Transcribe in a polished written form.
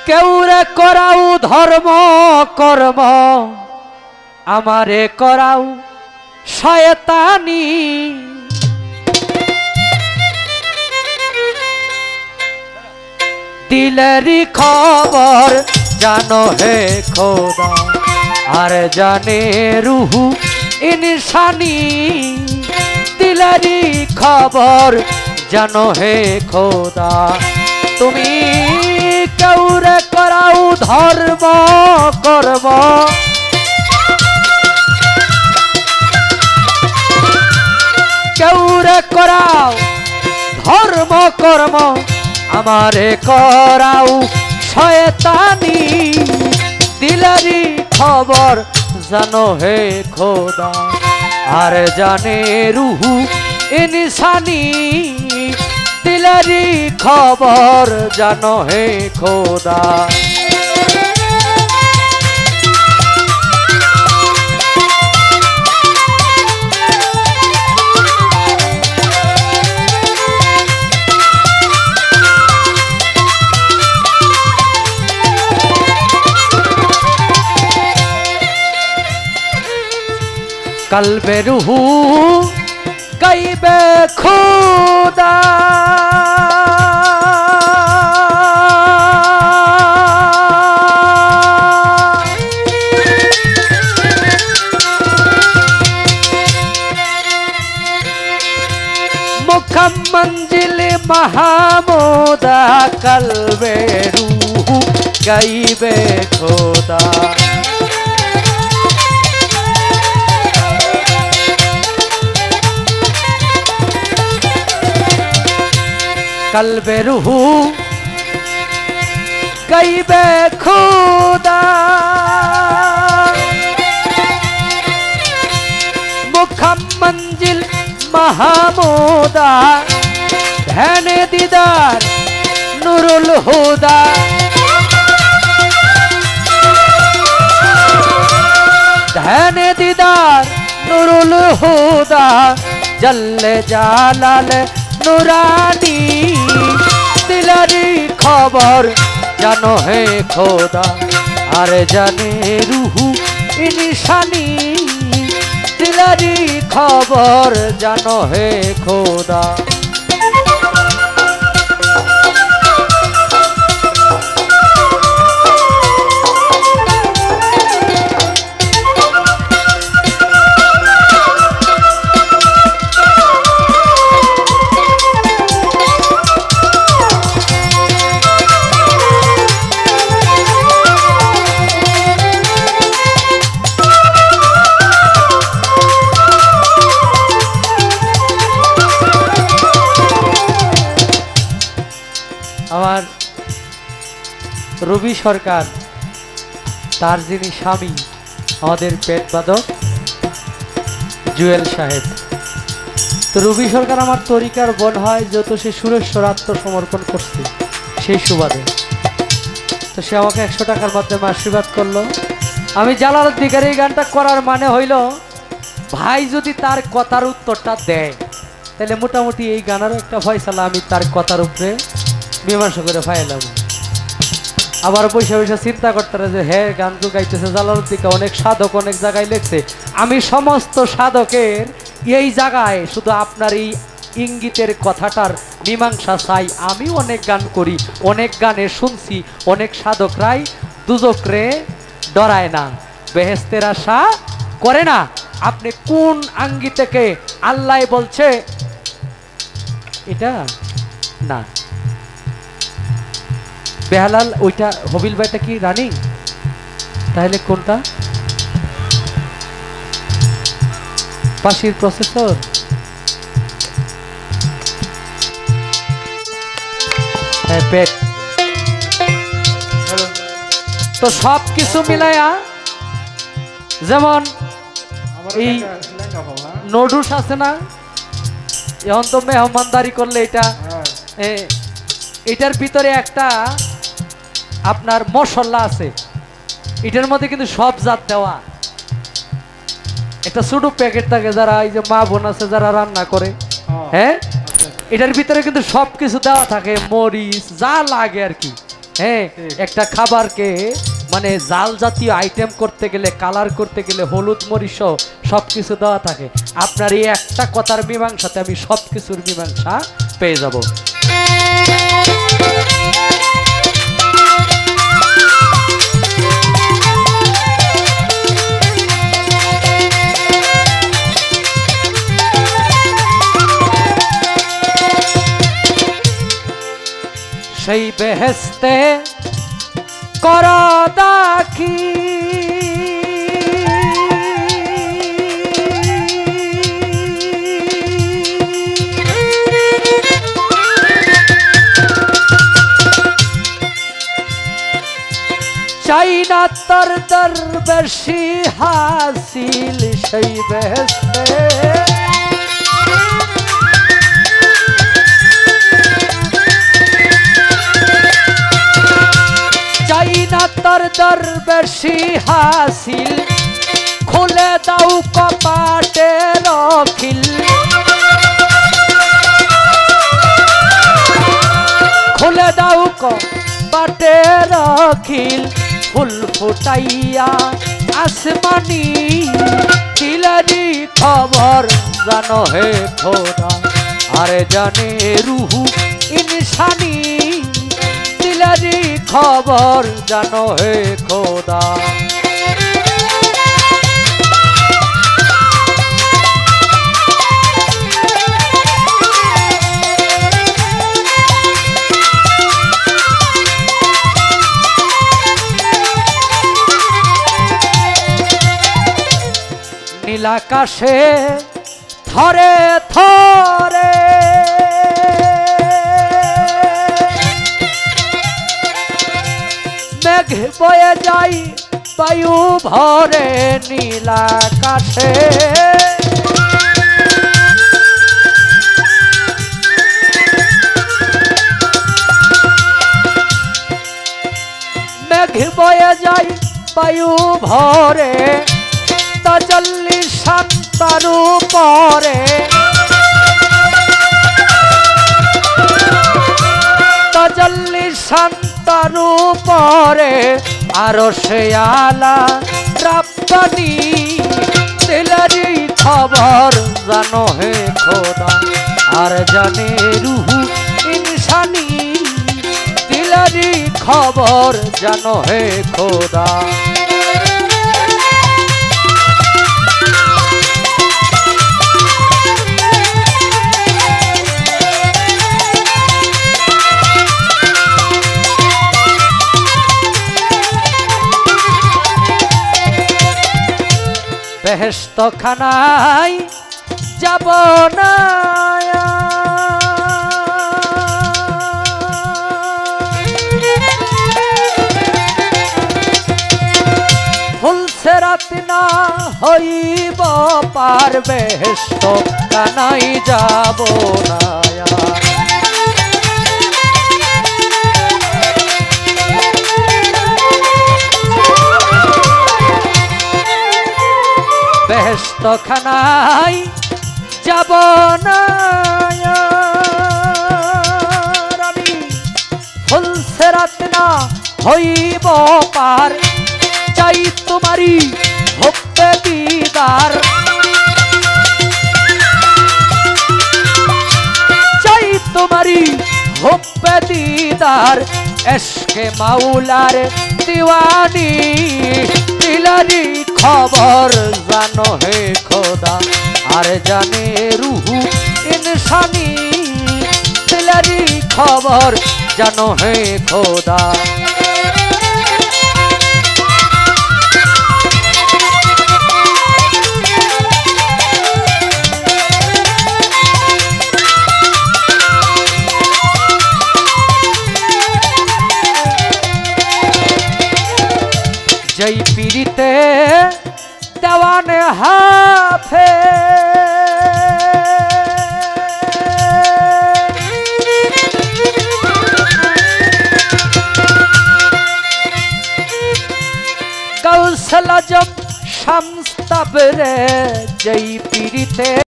কেউরে করাও ধর্ম কর্ম আমারে করাও শয়তানি দিলেরই খবর জানো হে খোদা আর জানে রুহু ইনসানি দিলেরই খবর জানো হে খোদা তুমি কেউরে করাও ধর্ম কর্ম কেউরে করাও ধর্ম কর্ম আমারে করাও শয়তানি দিলেরই খবর জানো হে খোদা আর জানে রুহু ইনসানি দিলেরই খবর জানো হে খোদা कल्बे रूहू कईबे खुदा मुखम मंजिल महमूदा कल्बे रूहू कईबे खुदा कल्बे रूहू कईबे खुदा मुखम मंजिल महमूदा ध्यान दीदार नूरुल हुदा ध्यान दीदार नूरुल हुदा जल्ले जालाल নুরানি দিলেরই খবর জানো হে খোদা আর জানে রুহু ইনসানি দিলেরই খবর জানো হে খোদা আমার রবি সরকার তার যিনি স্বামী আমাদের পেট বাদক জুয়েল সাহেব তো রবি সরকার আমার তরিকার বোন হয় যত সে সুরেশ্বর আত্মসমর্পণ করছে সেই সুবাদে তো সে আমাকে 100 টাকার মাধ্যমে আশীর্বাদ করলো আমি জালাল দিকের এই গানটা করার মানে হইল ভাই যদি তার কথার উত্তরটা দেয় তাহলে মোটামুটি এই গানেরও একটা ফয়সালা আমি তার কথার উপরে মীমাংসা করে ফাইলাম আবার পয়সা পয়সা চিন্তা করতে যে হ্যাঁ গান তো গাইতেছে জালালউদ্দিকা অনেক সাধক অনেক জায়গায় লেখছে আমি সমস্ত সাধকের এই জায়গায় শুধু আপনার এই ইঙ্গিতের কথাটার মীমাংসা চাই আমি অনেক গান করি অনেক গানে শুনছি অনেক সাধকরাই দুজকরে ডরায় না বেহেশতের আশা করে না আপনি কোন আঙ্গি থেকে আল্লাহ বলছে এটা না বেহালাল ওইটা হবিল ভাইটা কি রানিং তাহলে কোনটা পাশের প্রসেসর হ্যাঁ পেট তো সব কিছু মিলায়া যেমন এই নোডুস আছে না এখন তো মেহমানদারি করলে এটা এটার ভিতরে একটা আপনার মশলা আছে এটার মধ্যে কিন্তু সব জাত দেওয়া একটা ছোট প্যাকেট থাকে যারা এই যে মা বোন আছে যারা রান্না করে হ্যাঁ এটার ভিতরে কিন্তু সব কিছু দেওয়া থাকে মরিচ যা লাগে আর কি হ্যাঁ, একটা খাবারকে মানে জাল জাতীয় আইটেম করতে গেলে, কালার করতে গেলে হলুদ মরিচ সবকিছু দেওয়া থাকে। আপনার এই একটা কথার মীমাংসাতে আমি সবকিছুর মীমাংসা পেয়ে যাব। সেই বেহেশতে কর দাখি চাই না তোর দরবেশি হাসিল সেই বেহেশতে তোর দরবেশি হাসিল খুলে দাও কপাটের খিল খুলে দাও কপাটের খিল ফুল ফুটাইয়া আসমানি দিলেরই খবর জানো হে খোদা আরে জানে রুহু ইনসানি দিলেরই খবর জানো হে খোদা। নীলাকাশে থরে থরে মেঘ বয়ে যাই বায়ু ভরে নীলাকাশে মেঘ বয়ে যাই বায়ু ভরে তাজাল্লি শান্তার উপরে তাজাল্লি শান্তার উপরে আরশে আলা রাব্বানি দিলেরই খবর জানো হে খোদা আর জানে রুহু ইনসানি দিলেরই খবর জানো হে খোদা। বেহেশত খানায় যাব না ফুলসেরাত না হইব পার বেহেশত খানায় যাব না বেহেশত খানায় যাব না আমি ফুলসেরাত না হইব পার চাই তোমারি ভক্তে দিদার চাই তোমারি ভক্তে দিদার এশকে মাওলার দিওয়ানি দিলেরই খবর জানো হে খোদা আর জানে রুহু ইনসানি দিলেরই খবর জানো হে খোদা। जय पीरिते दवान हाफे कौशल जब शम्स तब रे जय पीरिते